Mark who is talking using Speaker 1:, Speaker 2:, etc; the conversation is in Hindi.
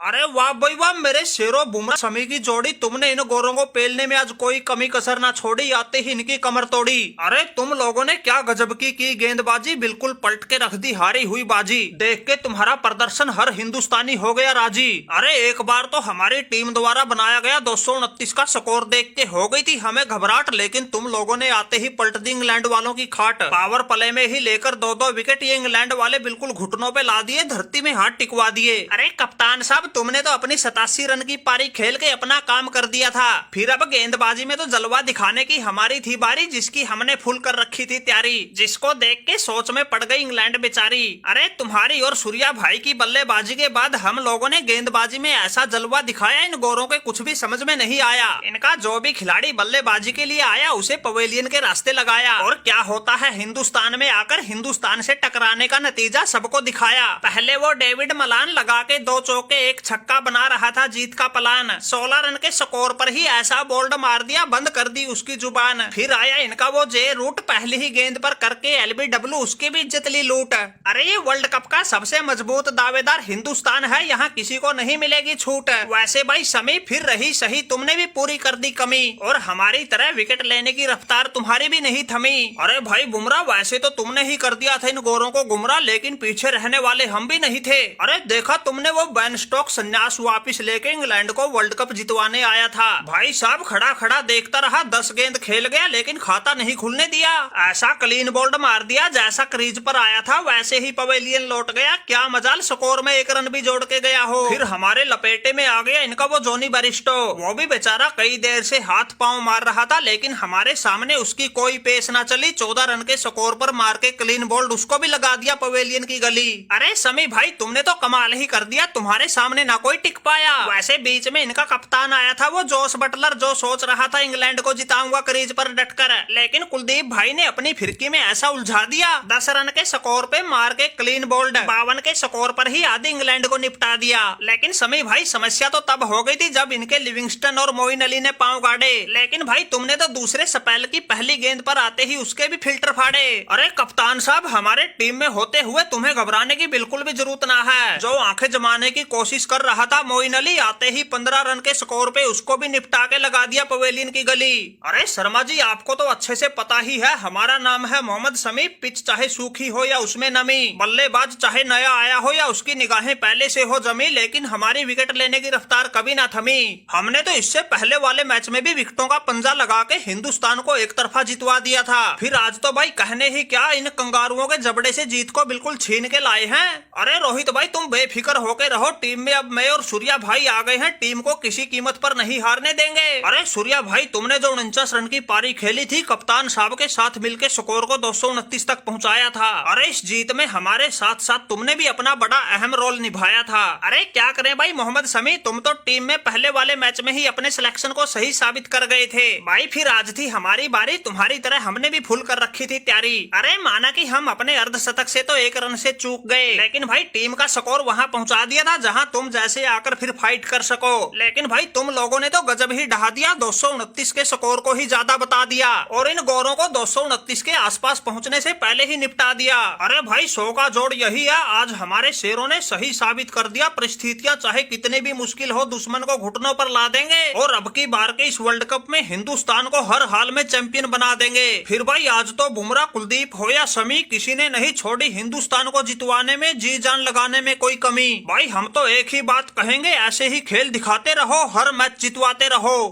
Speaker 1: अरे वाह भाई वाह, मेरे शेरों बुमराह शमी की जोड़ी, तुमने इन गोरों को पेलने में आज कोई कमी कसर ना छोड़ी, आते ही इनकी कमर तोड़ी। अरे तुम लोगों ने क्या गजब की गेंदबाजी, बिल्कुल पलट के रख दी हारी हुई बाजी। देख के तुम्हारा प्रदर्शन हर हिंदुस्तानी हो गया राजी। अरे एक बार तो हमारी टीम द्वारा बनाया गया 229 का स्कोर देख के हो गई थी हमें घबराहट, लेकिन तुम लोगों ने आते ही पलट दी इंग्लैंड वालों की खाट। पावर प्ले में ही लेकर दो विकेट ये इंग्लैंड वाले बिल्कुल घुटनों पे ला दिए, धरती में हाथ टिकवा दिए। अरे कप्तान साहब, तुमने तो अपनी 87 रन की पारी खेल के अपना काम कर दिया था, फिर अब गेंदबाजी में तो जलवा दिखाने की हमारी थी बारी, जिसकी हमने फुल कर रखी थी तैयारी, जिसको देख के सोच में पड़ गई इंग्लैंड बेचारी। अरे तुम्हारी और सूर्या भाई की बल्लेबाजी के बाद हम लोगों ने गेंदबाजी में ऐसा जलवा दिखाया, इन गोरों के कुछ भी समझ में नहीं आया। इनका जो भी खिलाड़ी बल्लेबाजी के लिए आया उसे पवेलियन के रास्ते लगाया, और क्या होता है हिंदुस्तान में आकर हिंदुस्तान से टकराने का नतीजा सबको दिखाया। पहले वो डेविड मलान लगा के 2 चौके 1 छक्का बना रहा था जीत का प्लान, 16 रन के स्कोर पर ही ऐसा बोल्ड मार दिया, बंद कर दी उसकी जुबान। फिर आया इनका वो जे रूट, पहली ही गेंद पर करके एलबीडब्ल्यू, उसकी भी इज्जत ली लूट। अरे ये वर्ल्ड कप का सबसे मजबूत दावेदार हिंदुस्तान है, यहाँ किसी को नहीं मिलेगी छूट। वैसे भाई समी फिर रही सही, तुमने भी पूरी कर दी कमी, और हमारी तरह विकेट लेने की रफ्तार तुम्हारी भी नहीं थमी। अरे भाई बुमराह, वैसे तो तुमने ही कर दिया था इन गोरों को गुमराह, लेकिन पीछे रहने वाले हम भी नहीं थे। अरे देखा तुमने, वो बेन स्टोक्स संन्यास वापिस लेके इंग्लैंड को वर्ल्ड कप जितवाने आया था। भाई साहब खड़ा खड़ा देखता रहा, 10 गेंद खेल गया लेकिन खाता नहीं खुलने दिया। ऐसा क्लीन बोल्ड मार दिया, जैसा क्रीज पर आया था वैसे ही पवेलियन लौट गया। क्या मजाल स्कोर में 1 रन भी जोड़ के गया हो। फिर हमारे लपेटे में आ गया इनका वो जोनी बैरिस्टो, वो भी बेचारा कई देर से हाथ पांव मार रहा था, लेकिन हमारे सामने उसकी कोई पेश ना चली। 14 रन के स्कोर पर मार के क्लीन बोल्ड, उसको भी लगा दिया पवेलियन की गली। अरे समी भाई, तुमने तो कमाल ही कर दिया, तुम्हारे सामने ना कोई टिक पाया। वैसे बीच में इनका कप्तान आया था वो जोस बटलर, जो सोच रहा था इंग्लैंड को जिताऊंगा क्रीज पर डटकर, लेकिन कुलदीप भाई ने अपनी फिरकी में ऐसा उलझा दिया। 10 रन के स्कोर पे मार के क्लीन बोल्ड, 52 के स्कोर पर ही आधी इंग्लैंड को निपटा दिया। लेकिन समी भाई समस्या तो तब हो गई थी जब इनके लिविंगस्टन और मोइन अली ने पांव गाड़े, लेकिन भाई तुमने तो दूसरे स्पेल की पहली गेंद पर आते ही उसके भी फिल्टर फाड़े। अरे कप्तान साहब, हमारे टीम में होते हुए तुम्हें घबराने की बिल्कुल भी जरूरत ना है। जो आंखें जमाने की कोशिश कर रहा था मोइन अली, आते ही 15 रन के स्कोर पे उसको भी निपटा के लगा दिया पवेलियन की गली। अरे शर्मा जी, आपको तो अच्छे से पता ही है हमारा नाम है मोहम्मद शमी, पिच चाहे सूखी हो या उसमें नमी, बल्लेबाज चाहे नया आया हो या उसकी निगाहें पहले से हो जमी, लेकिन हमारी विकेट लेने की रफ्तार कभी ना थमी। हमने तो इससे पहले वाले मैच में भी विकेटों का पंजा लगा के हिंदुस्तान को एक तरफा जितवा दिया था, फिर आज तो भाई कहने ही क्या, इन कंगारुओं के जबड़े से जीत को बिल्कुल छीन के लाए हैं। अरे रोहित भाई, तुम बेफिक्र होके रहो, टीम में अब मैं और सूर्या भाई आ गए हैं, टीम को किसी कीमत पर नहीं हारने देंगे। अरे सूर्या भाई, तुमने जो 49 रन की पारी खेली थी, कप्तान साहब के साथ मिलकर स्कोर को 229 तक पहुंचाया था। अरे इस जीत में हमारे साथ साथ तुमने भी अपना बड़ा अहम रोल निभाया था। अरे क्या करें भाई मोहम्मद शमी, तुम तो टीम में पहले वाले मैच में ही अपने सिलेक्शन को सही साबित कर गए थे भाई, फिर आज थी हमारी बारी, तुम्हारी तरह हमने भी फुल कर रखी थी तैयारी। अरे माना कि हम अपने अर्धशतक से तो 1 रन से चूक गए, लेकिन भाई टीम का स्कोर वहाँ पहुँचा दिया था जहाँ तुम जैसे आकर फिर फाइट कर सको। लेकिन भाई तुम लोगों ने तो गजब ही ढहा दिया, 229 के स्कोर को ही ज्यादा बता दिया, और इन गोरों को 229 के आसपास पहुंचने से पहले ही निपटा दिया। अरे भाई 100 का जोड़ यही है, आज हमारे शेरों ने सही साबित कर दिया, परिस्थितियां चाहे कितने भी मुश्किल हो दुश्मन को घुटनों पर ला देंगे, और अब की बार के इस वर्ल्ड कप में हिंदुस्तान को हर हाल में चैंपियन बना देंगे। फिर भाई आज तो बुमराह, कुलदीप हो या शमी, किसी ने नहीं छोड़ी हिंदुस्तान को जितवाने में, जी जान लगाने में कोई कमी। भाई हम तो एक ही बात कहेंगे, ऐसे ही खेल दिखाते रहो, हर मैच जितवाते रहो।